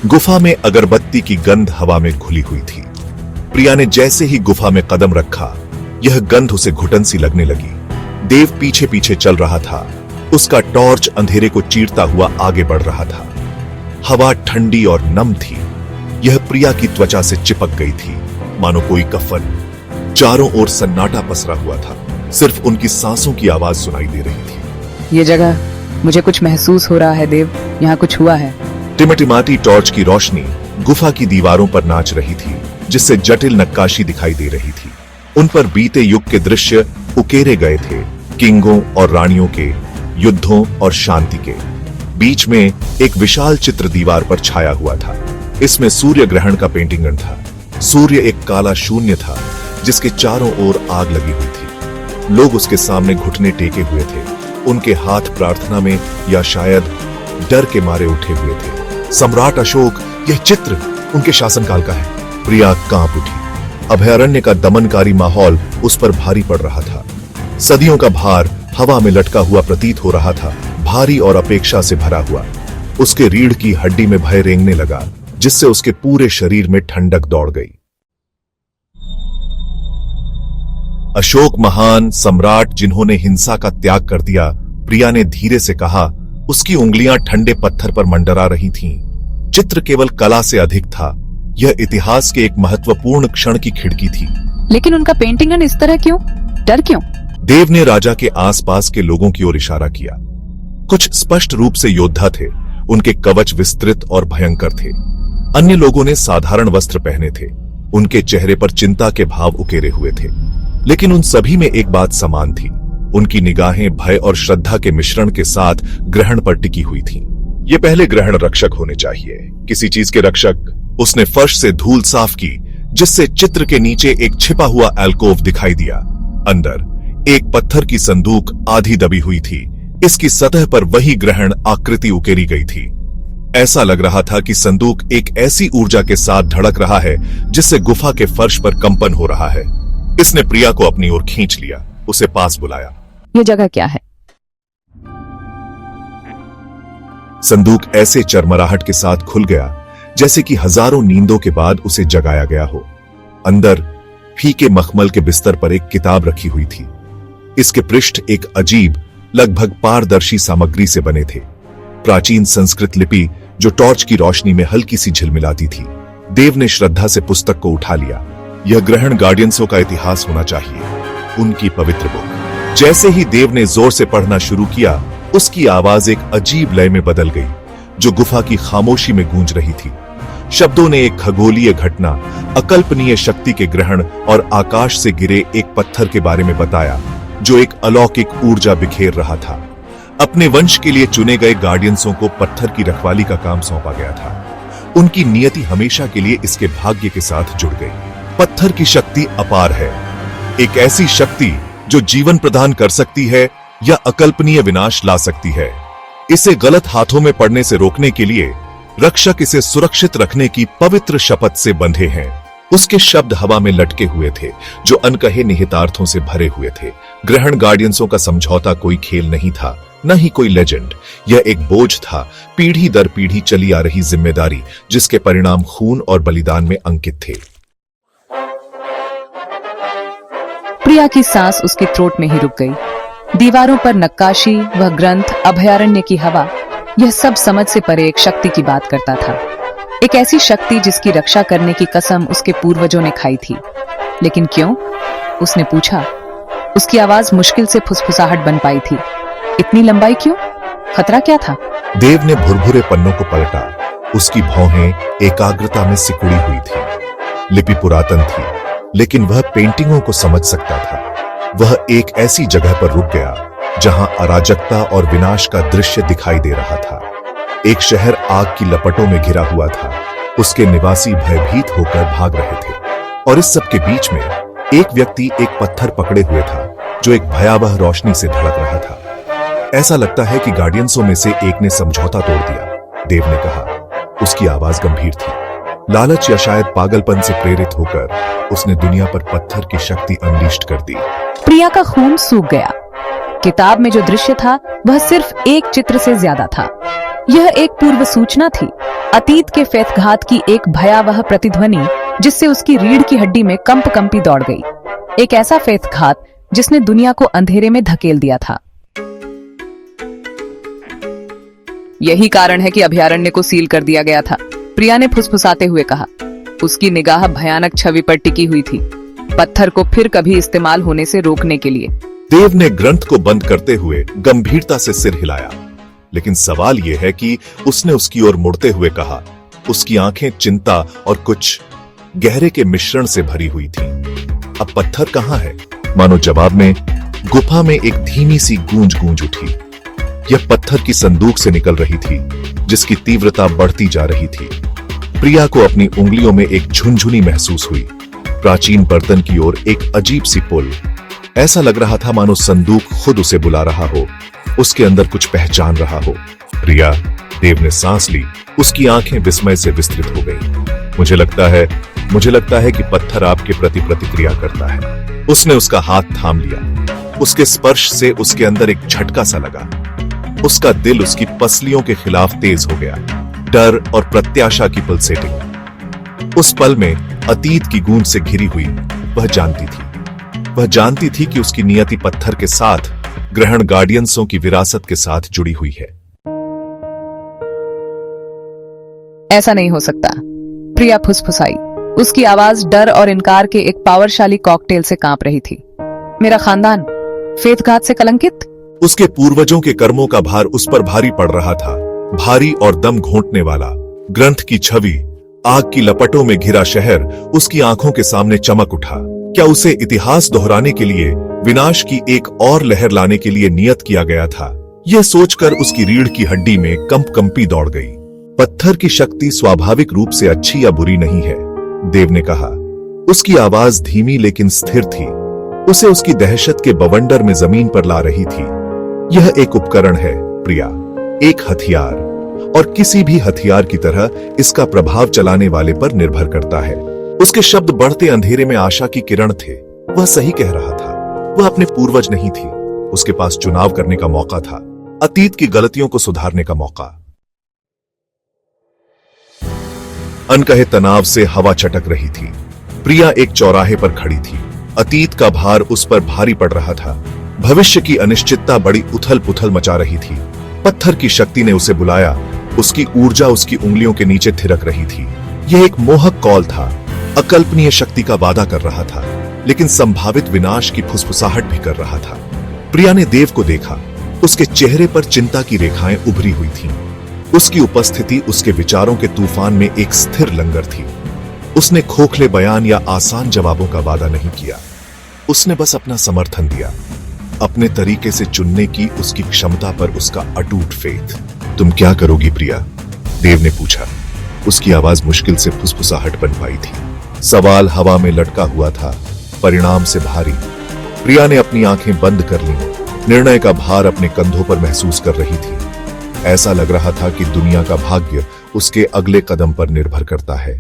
गुफा में अगरबत्ती की गंध हवा में घुली हुई थी। प्रिया ने जैसे ही गुफा में कदम रखा, यह गंध उसे घुटन सी लगने लगी। देव पीछे पीछे चल रहा था। उसका टॉर्च अंधेरे को चीरता हुआ आगे बढ़ रहा था। हवा ठंडी और नम थी। यह प्रिया की त्वचा से चिपक गई थी, मानो कोई कफन। चारों ओर सन्नाटा पसरा हुआ था। सिर्फ उनकी सांसों की आवाज सुनाई दे रही थी। ये जगह, मुझे कुछ महसूस हो रहा है देव, यहाँ कुछ हुआ है। टिमटिमाती टॉर्च की रोशनी गुफा की दीवारों पर नाच रही थी, जिससे जटिल नक्काशी दिखाई दे रही थी। उन पर बीते युग के दृश्य उकेरे गए थे, किंगों और रानियों के, युद्धों और शांति के। बीच में एक विशाल चित्र दीवार पर छाया हुआ था। इसमें सूर्य ग्रहण का पेंटिंगन था। सूर्य एक काला शून्य था, जिसके चारों ओर आग लगी हुई थी। लोग उसके सामने घुटने टेके हुए थे। उनके हाथ प्रार्थना में या शायद डर के मारे उठे हुए थे। सम्राट अशोक, यह चित्र उनके शासनकाल का है। प्रिया कांप उठी। अभयारण्य का दमनकारी माहौल उस पर भारी पड़ रहा था। सदियों का भार हवा में लटका हुआ प्रतीत हो रहा था, भारी और अपेक्षा से भरा हुआ। उसके रीढ़ की हड्डी में भय रेंगने लगा, जिससे उसके पूरे शरीर में ठंडक दौड़ गई। अशोक महान सम्राट, जिन्होंने हिंसा का त्याग कर दिया, प्रिया ने धीरे से कहा। उसकी उंगलियां ठंडे पत्थर पर मंडरा रही थीं। चित्र केवल कला से अधिक था। यह इतिहास के एक महत्वपूर्ण क्षण की खिड़की थी। लेकिन उनका पेंटिंगन इस तरह क्यों? डर क्यों? देव ने राजा के आसपास के लोगों की ओर इशारा किया। कुछ स्पष्ट रूप से योद्धा थे। उनके कवच विस्तृत और भयंकर थे। अन्य लोगों ने साधारण वस्त्र पहने थे। उनके चेहरे पर चिंता के भाव उकेरे हुए थे। लेकिन उन सभी में एक बात समान थी। उनकी निगाहें भय और श्रद्धा के मिश्रण के साथ ग्रहण पर टिकी हुई थीं। ये पहले ग्रहण रक्षक होने चाहिए, किसी चीज के रक्षक। उसने फर्श से धूल साफ की, जिससे चित्र के नीचे एक छिपा हुआ एल्कोव दिखाई दिया। अंदर एक पत्थर की संदूक आधी दबी हुई थी। इसकी सतह पर वही ग्रहण आकृति उकेरी गई थी। ऐसा लग रहा था कि संदूक एक ऐसी ऊर्जा के साथ धड़क रहा है, जिससे गुफा के फर्श पर कंपन हो रहा है। इसने प्रिया को अपनी ओर खींच लिया, उसे पास बुलाया। ये जगह क्या है? संदूक ऐसे चरमराहट के साथ खुल गया, जैसे कि हजारों नींदों के बाद उसे जगाया गया हो। अंदर फीके मखमल के बिस्तर पर एक किताब रखी हुई थी। इसके पृष्ठ एक अजीब, लगभग पारदर्शी सामग्री से बने थे। प्राचीन संस्कृत लिपि जो टॉर्च की रोशनी में हल्की सी झिलमिलाती थी। देव ने श्रद्धा से पुस्तक को उठा लिया। यह ग्रहण गार्डियंसों का इतिहास होना चाहिए, उनकी पवित्र बुक। जैसे ही देव ने जोर से पढ़ना शुरू किया, उसकी आवाज एक अजीब लय में बदल गई, जो गुफा की खामोशी में गूंज रही थी। शब्दों ने एक खगोलीय घटना, अकल्पनीय शक्ति के ग्रहण और आकाश से गिरे एक पत्थर के बारे में बताया, जो एक अलौकिक ऊर्जा बिखेर रहा था। अपने वंश के लिए चुने गए गार्डियंसों को पत्थर की रखवाली का काम सौंपा गया था। उनकी नियति हमेशा के लिए इसके भाग्य के साथ जुड़ गई। पत्थर की शक्ति अपार है, एक ऐसी शक्ति जो जीवन प्रदान कर सकती है या अकल्पनीय विनाश ला सकती है। इसे गलत हाथों में पड़ने से रोकने के लिए रक्षक इसे सुरक्षित रखने की पवित्र शपथ से बंधे हैं। उसके शब्द हवा में लटके हुए थे, जो अनकहे निहितार्थों से भरे हुए थे। ग्रहण गार्डियंसों का समझौता कोई खेल नहीं था, न ही कोई लेजेंड। यह एक बोझ था, पीढ़ी दर पीढ़ी चली आ रही जिम्मेदारी, जिसके परिणाम खून और बलिदान में अंकित थे। प्रिया की सांस उसकी थ्रोट में ही रुक गई। दीवारों पर नक्काशी, वह ग्रंथ, अभयारण्य की हवा, यह सब समझ से परे एक शक्ति की बात करता था। एक ऐसी शक्ति जिसकी रक्षा करने की कसम उसके पूर्वजों ने खाई थी। लेकिन क्यों? उसने पूछा। उसकी आवाज मुश्किल से फुसफुसाहट बन पाई थी। इतनी लंबाई क्यों? खतरा क्या था? देव ने भुरभुरे पन्नों को पलटा। उसकी भौहें एकाग्रता में सिकुड़ी हुई थी। लिपि पुरातन थी, लेकिन वह पेंटिंगों को समझ सकता था। वह एक ऐसी जगह पर रुक गया जहां अराजकता और विनाश का दृश्य दिखाई दे रहा था। एक शहर आग की लपटों में घिरा हुआ था। उसके निवासी भयभीत होकर भाग रहे थे, और इस सब के बीच में एक व्यक्ति एक पत्थर पकड़े हुए था, जो एक भयावह रोशनी से धड़क रहा था। ऐसा लगता है कि गार्डियंसों में से एक ने समझौता तोड़ दिया, देव ने कहा। उसकी आवाज गंभीर थी। लालच या शायद पागलपन से प्रेरित होकर उसने दुनिया पर पत्थर की शक्ति अनलीस्ट कर दी। प्रिया का खून सूख गया। किताब में जो दृश्य था वह सिर्फ एक चित्र से ज्यादा था। यह एक पूर्व सूचना थी, अतीत के फेथघात की एक भयावह प्रतिध्वनि जिससे उसकी रीढ़ की हड्डी में कंपी दौड़ गई। एक ऐसा फेथघात जिसने दुनिया को अंधेरे में धकेल दिया था। यही कारण है कि अभयारण्य को सील कर दिया गया था, प्रिया ने फुसफुसाते हुए कहा। उसकी निगाह भयानक छवि पर टिकी हुई थी, पत्थर को फिर कभी इस्तेमाल होने से रोकने के लिए। देव ने ग्रंथ को बंद करते हुए गंभीरता से सिर हिलाया, लेकिन सवाल यह है कि उसने उसकी ओर मुड़ते हुए कहा। उसकी आंखें चिंता और कुछ गहरे के मिश्रण से भरी हुई थी। अब पत्थर कहां है? मानो जवाब में गुफा में एक धीमी सी गूंज उठी। यह पत्थर की संदूक से निकल रही थी, जिसकी तीव्रता बढ़ती जा रही थी। प्रिया को अपनी उंगलियों में एक झुनझुनी महसूस हुई। प्राचीन बर्तन की ओर एक अजीब सी पुल। ऐसा लग रहा था मानो संदूक खुद उसे बुला रहा हो, उसके अंदर कुछ पहचान रहा हो। प्रिया, देव ने सांस ली। उसकी आंखें विस्मय से विस्तृत हो गई। मुझे लगता है कि पत्थर आपके प्रति प्रतिक्रिया करता है। उसने उसका हाथ थाम लिया। उसके स्पर्श से उसके अंदर एक झटका सा लगा। उसका दिल उसकी पसलियों के खिलाफ तेज हो गया। डर और प्रत्याशा की पल्सेटिंग। उस पल में अतीत की गूंज से घिरी हुई वह जानती थी कि उसकी नियति पत्थर के साथ, ग्रहण गार्डियंसों की विरासत के साथ जुड़ी हुई है। ऐसा नहीं हो सकता, प्रिया फुसफुसाई। उसकी आवाज डर और इनकार के एक पावरशाली कॉकटेल से कांप रही थी। मेरा खानदान फेथघात से कलंकित? उसके पूर्वजों के कर्मों का भार उस पर भारी पड़ रहा था, भारी और दम घोंटने वाला। ग्रंथ की छवि, आग की लपटों में घिरा शहर उसकी आंखों के सामने चमक उठा। क्या उसे इतिहास दोहराने के लिए, विनाश की एक और लहर लाने के लिए नियत किया गया था? यह सोचकर उसकी रीढ़ की हड्डी में कंपी दौड़ गई। पत्थर की शक्ति स्वाभाविक रूप से अच्छी या बुरी नहीं है, देव ने कहा। उसकी आवाज धीमी लेकिन स्थिर थी, उसे उसकी दहशत के बवंडर में जमीन पर ला रही थी। यह एक उपकरण है प्रिया, एक हथियार, और किसी भी हथियार की तरह इसका प्रभाव चलाने वाले पर निर्भर करता है। उसके शब्द बढ़ते अंधेरे में आशा की किरण थे। वह सही कह रहा था। वह अपने पूर्वज नहीं थी। उसके पास चुनाव करने का मौका था, अतीत की गलतियों को सुधारने का मौका। अनकहे तनाव से हवा चटक रही थी। प्रिया एक चौराहे पर खड़ी थी। अतीत का भार उस पर भारी पड़ रहा था। भविष्य की अनिश्चितता बड़ी उथल पुथल मचा रही थी। पत्थर की शक्ति ने उसे बुलाया। उसकी ऊर्जा उसकी उंगलियों के नीचे थिरक रही थी। यह एक मोहक कॉल था, अकल्पनीय शक्ति का वादा कर रहा था, लेकिन संभावित विनाश की फुसफुसाहट भी कर रहा था। प्रिया ने देव को देखा। उसके चेहरे पर चिंता की रेखाएं उभरी हुई थीं। उसकी उपस्थिति उसके विचारों के तूफान में एक स्थिर लंगर थी। उसने खोखले बयान या आसान जवाबों का वादा नहीं किया। उसने बस अपना समर्थन दिया, अपने तरीके से चुनने की उसकी क्षमता पर उसका अटूट फेथ। तुम क्या करोगी प्रिया? देव ने पूछा। उसकी आवाज मुश्किल से फुसफुसाहट बन पाई थी। सवाल हवा में लटका हुआ था, परिणाम से भारी। प्रिया ने अपनी आंखें बंद कर लीं। निर्णय का भार अपने कंधों पर महसूस कर रही थी। ऐसा लग रहा था कि दुनिया का भाग्य उसके अगले कदम पर निर्भर करता है।